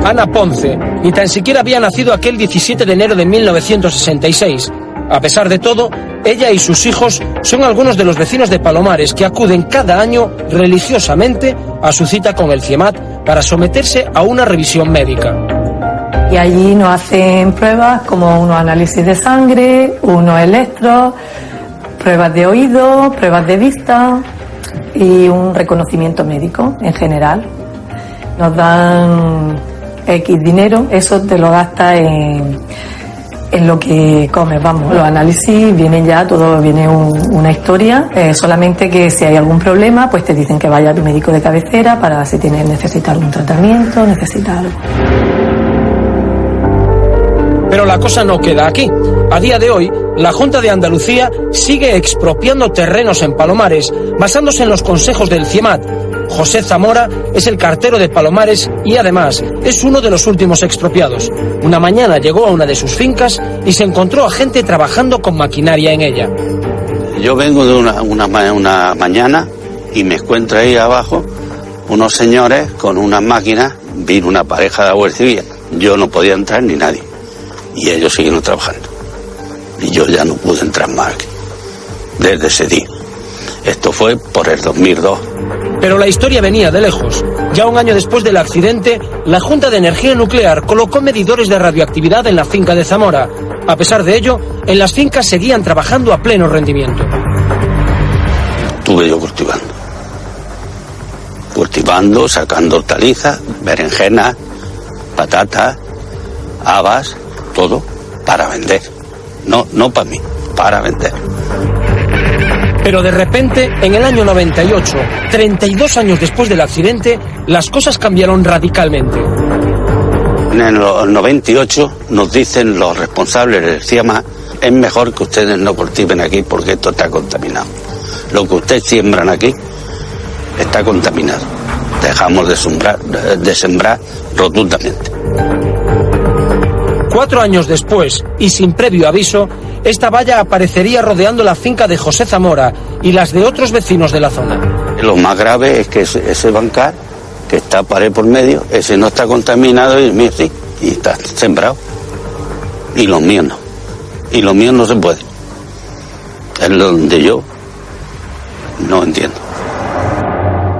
Ana Ponce ni tan siquiera había nacido aquel 17 de enero de 1966. A pesar de todo, ella y sus hijos son algunos de los vecinos de Palomares que acuden cada año religiosamente a su cita con el CIEMAT para someterse a una revisión médica. Y allí nos hacen pruebas como unos análisis de sangre, unos electros, pruebas de oído, pruebas de vista y un reconocimiento médico en general. Nos dan X dinero, eso te lo gastas en lo que comes, vamos. Los análisis vienen ya, todo viene una historia, solamente que si hay algún problema, pues te dicen que vaya a tu médico de cabecera para si necesita algún tratamiento, necesita algo. Pero la cosa no queda aquí. A día de hoy, la Junta de Andalucía sigue expropiando terrenos en Palomares, basándose en los consejos del CIEMAT. José Zamora es el cartero de Palomares y además es uno de los últimos expropiados. Una mañana llegó a una de sus fincas y se encontró a gente trabajando con maquinaria en ella. Yo vengo de una mañana y me encuentro ahí abajo unos señores con unas máquinas. Vino una pareja de la Guardia Civil. Yo no podía entrar ni nadie. Y ellos siguieron trabajando. Y yo ya no pude entrar más desde ese día. Esto fue por el 2002. Pero la historia venía de lejos. Ya un año después del accidente, la Junta de Energía Nuclear colocó medidores de radioactividad en la finca de Zamora. A pesar de ello, en las fincas seguían trabajando a pleno rendimiento. Estuve yo cultivando, sacando hortalizas, berenjenas, patatas, habas, todo para vender. No para mí, para vender. Pero de repente, en el año 98, 32 años después del accidente, las cosas cambiaron radicalmente. En el 98 nos dicen los responsables del CIEMAT: es mejor que ustedes no cultiven aquí porque esto está contaminado. Lo que ustedes siembran aquí está contaminado. Dejamos de sembrar rotundamente. 4 años después, y sin previo aviso, esta valla aparecería rodeando la finca de José Zamora y las de otros vecinos de la zona. Lo más grave es que ese bancal, que está pared por medio, ese no está contaminado y el mío sí, y está sembrado. Y los míos no. Y los míos no se puede. Es donde yo no entiendo.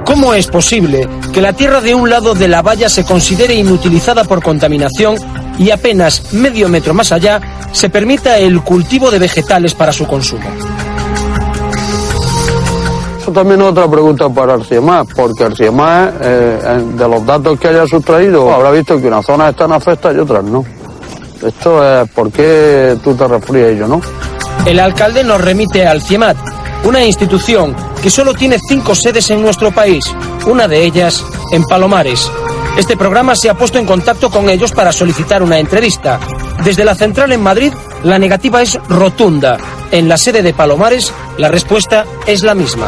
¿Cómo es posible que la tierra de un lado de la valla se considere inutilizada por contaminación y apenas medio metro más allá se permita el cultivo de vegetales para su consumo? Eso también es otra pregunta para el CIEMAT, porque el CIEMAT, de los datos que haya sustraído, habrá visto que unas zonas están afectadas y otras no. Esto es por qué tú te refieres a ello, ¿no? El alcalde nos remite al CIEMAT, una institución que solo tiene 5 sedes en nuestro país, una de ellas en Palomares. Este programa se ha puesto en contacto con ellos para solicitar una entrevista. Desde la central en Madrid, la negativa es rotunda. En la sede de Palomares, la respuesta es la misma.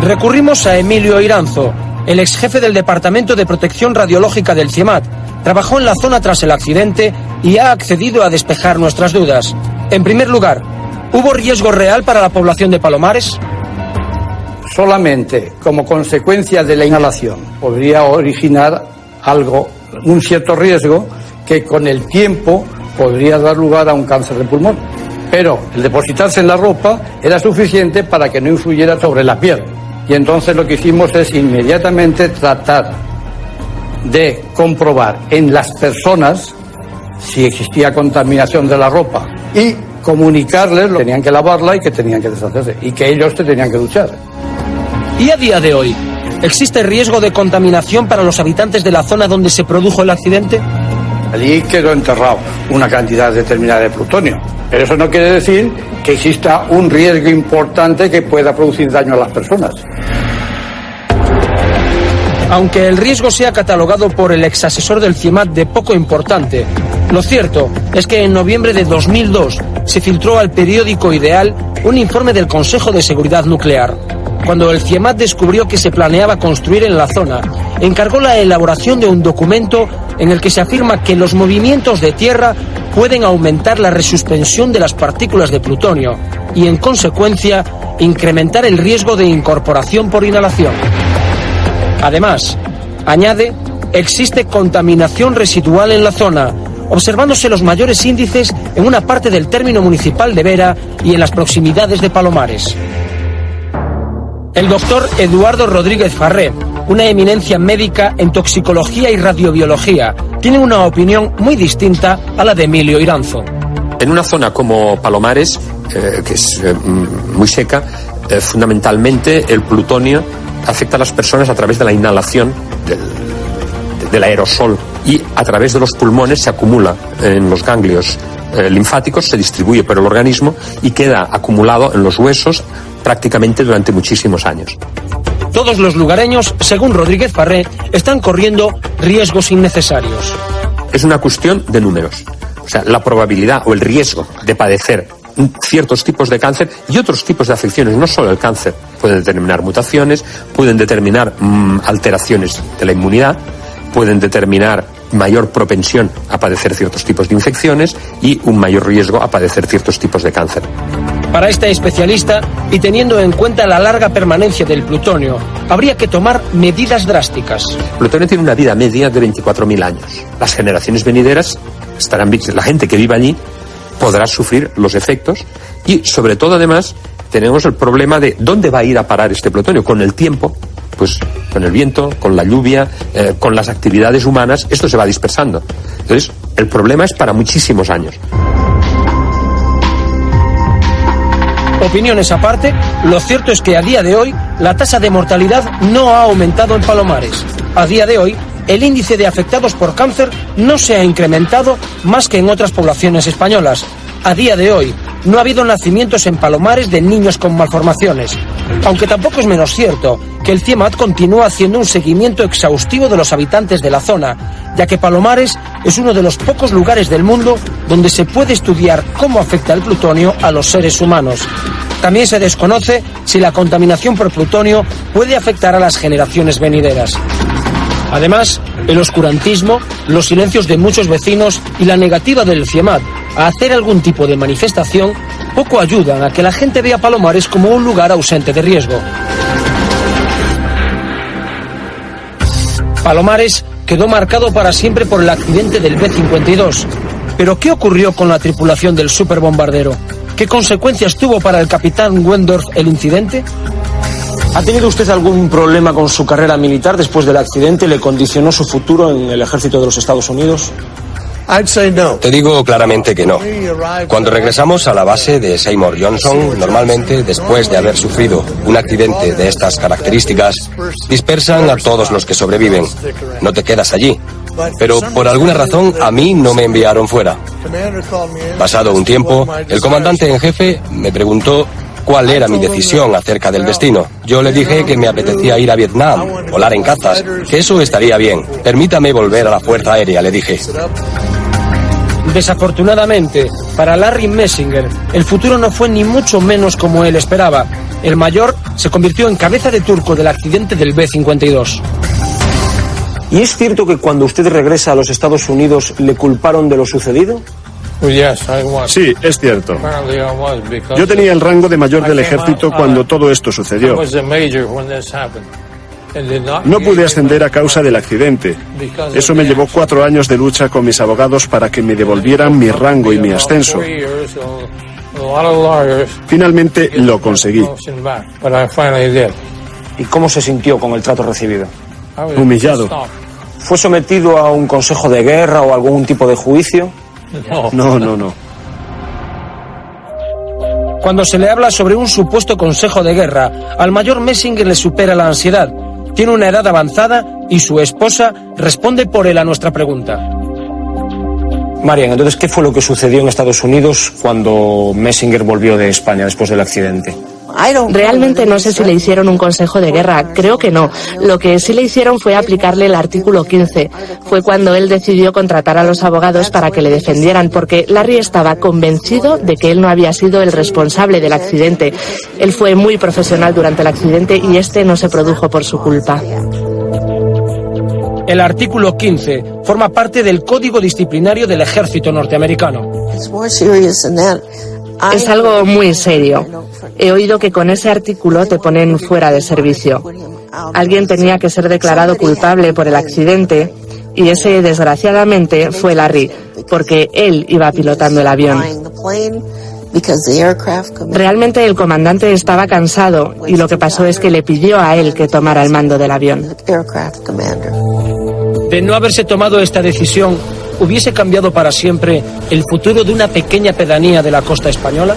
Recurrimos a Emilio Iranzo, el ex jefe del Departamento de Protección Radiológica del CIEMAT. Trabajó en la zona tras el accidente y ha accedido a despejar nuestras dudas. En primer lugar, ¿hubo riesgo real para la población de Palomares? Solamente como consecuencia de la inhalación podría originar un cierto riesgo que con el tiempo podría dar lugar a un cáncer de pulmón. Pero el depositarse en la ropa era suficiente para que no influyera sobre la piel. Y entonces lo que hicimos es inmediatamente tratar de comprobar en las personas si existía contaminación de la ropa y comunicarles que tenían que lavarla y que tenían que deshacerse y que ellos se tenían que duchar. ¿Y a día de hoy existe riesgo de contaminación para los habitantes de la zona donde se produjo el accidente? Allí quedó enterrado una cantidad determinada de plutonio, pero eso no quiere decir que exista un riesgo importante que pueda producir daño a las personas. Aunque el riesgo sea catalogado por el exasesor del CIEMAT de poco importante, lo cierto es que en noviembre de 2002 se filtró al periódico Ideal un informe del Consejo de Seguridad Nuclear. Cuando el CIEMAT descubrió que se planeaba construir en la zona, encargó la elaboración de un documento en el que se afirma que los movimientos de tierra pueden aumentar la resuspensión de las partículas de plutonio y, en consecuencia, incrementar el riesgo de incorporación por inhalación. Además, añade, existe contaminación residual en la zona, observándose los mayores índices en una parte del término municipal de Vera y en las proximidades de Palomares. El doctor Eduardo Rodríguez Farré, una eminencia médica en toxicología y radiobiología, tiene una opinión muy distinta a la de Emilio Iranzo. En una zona como Palomares, que es muy seca, fundamentalmente el plutonio afecta a las personas a través de la inhalación del aerosol y a través de los pulmones se acumula en los ganglios linfáticos, se distribuye por el organismo y queda acumulado en los huesos prácticamente durante muchísimos años. Todos los lugareños, según Rodríguez Farré, están corriendo riesgos innecesarios. Es una cuestión de números. O sea, la probabilidad o el riesgo de padecer ciertos tipos de cáncer y otros tipos de afecciones, no solo el cáncer, pueden determinar mutaciones, pueden determinar alteraciones de la inmunidad, pueden determinar mayor propensión a padecer ciertos tipos de infecciones y un mayor riesgo a padecer ciertos tipos de cáncer. Para este especialista, y teniendo en cuenta la larga permanencia del plutonio, habría que tomar medidas drásticas. El plutonio tiene una vida media de 24.000 años. Las generaciones venideras estarán, la gente que vive allí podrá sufrir los efectos y, sobre todo, además, tenemos el problema de dónde va a ir a parar este plutonio. Con el tiempo, pues con el viento, con la lluvia, con las actividades humanas, esto se va dispersando. Entonces, el problema es para muchísimos años. Opiniones aparte, lo cierto es que a día de hoy la tasa de mortalidad no ha aumentado en Palomares. A día de hoy, el índice de afectados por cáncer no se ha incrementado más que en otras poblaciones españolas. A día de hoy, no ha habido nacimientos en Palomares de niños con malformaciones. Aunque tampoco es menos cierto que el CIEMAT continúa haciendo un seguimiento exhaustivo de los habitantes de la zona, ya que Palomares es uno de los pocos lugares del mundo donde se puede estudiar cómo afecta el plutonio a los seres humanos. También se desconoce si la contaminación por plutonio puede afectar a las generaciones venideras. Además, el oscurantismo, los silencios de muchos vecinos y la negativa del CIEMAT a hacer algún tipo de manifestación poco ayudan a que la gente vea Palomares como un lugar ausente de riesgo. Palomares quedó marcado para siempre por el accidente del B-52. ¿Pero qué ocurrió con la tripulación del superbombardero? ¿Qué consecuencias tuvo para el capitán Wendorf el incidente? ¿Ha tenido usted algún problema con su carrera militar después del accidente? ¿Le condicionó su futuro en el ejército de los Estados Unidos? Te digo claramente que no. Cuando regresamos a la base de Seymour Johnson, normalmente, después de haber sufrido un accidente de estas características, dispersan a todos los que sobreviven. No te quedas allí. Pero por alguna razón a mí no me enviaron fuera. Pasado un tiempo, el comandante en jefe me preguntó cuál era mi decisión acerca del destino. Yo le dije que me apetecía ir a Vietnam, volar en cazas, que eso estaría bien. Permítame volver a la Fuerza Aérea, le dije. Desafortunadamente, para Larry Messinger, el futuro no fue ni mucho menos como él esperaba. El mayor se convirtió en cabeza de turco del accidente del B-52. ¿Y es cierto que cuando usted regresa a los Estados Unidos le culparon de lo sucedido? Sí, es cierto. Yo tenía el rango de mayor del ejército cuando todo esto sucedió. No pude ascender a causa del accidente. Eso me llevó 4 años de lucha con mis abogados para que me devolvieran mi rango y mi ascenso. Finalmente lo conseguí. ¿Y cómo se sintió con el trato recibido? Humillado. ¿Fue sometido a un consejo de guerra o algún tipo de juicio? No. Cuando se le habla sobre un supuesto consejo de guerra, al mayor Messinger le supera la ansiedad. Tiene una edad avanzada y su esposa responde por él a nuestra pregunta. Marian, entonces, ¿qué fue lo que sucedió en Estados Unidos cuando Messinger volvió de España después del accidente? Realmente no sé si le hicieron un consejo de guerra, creo que no. Lo que sí le hicieron fue aplicarle el artículo 15. Fue cuando él decidió contratar a los abogados para que le defendieran, porque Larry estaba convencido de que él no había sido el responsable del accidente. Él fue muy profesional durante el accidente y este no se produjo por su culpa. El artículo 15 forma parte del Código Disciplinario del Ejército norteamericano. Es algo muy serio. He oído que con ese artículo te ponen fuera de servicio. Alguien tenía que ser declarado culpable por el accidente y ese, desgraciadamente, fue Larry, porque él iba pilotando el avión. Realmente el comandante estaba cansado y lo que pasó es que le pidió a él que tomara el mando del avión. De no haberse tomado esta decisión, ¿hubiese cambiado para siempre el futuro de una pequeña pedanía de la costa española?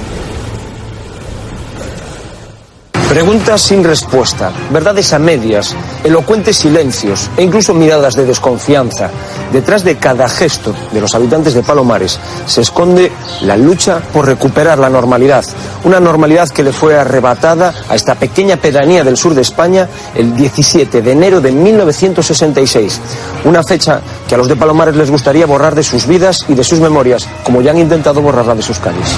Preguntas sin respuesta, verdades a medias, elocuentes silencios e incluso miradas de desconfianza. Detrás de cada gesto de los habitantes de Palomares se esconde la lucha por recuperar la normalidad. Una normalidad que le fue arrebatada a esta pequeña pedanía del sur de España el 17 de enero de 1966. Una fecha que a los de Palomares les gustaría borrar de sus vidas y de sus memorias, como ya han intentado borrarla de sus calles.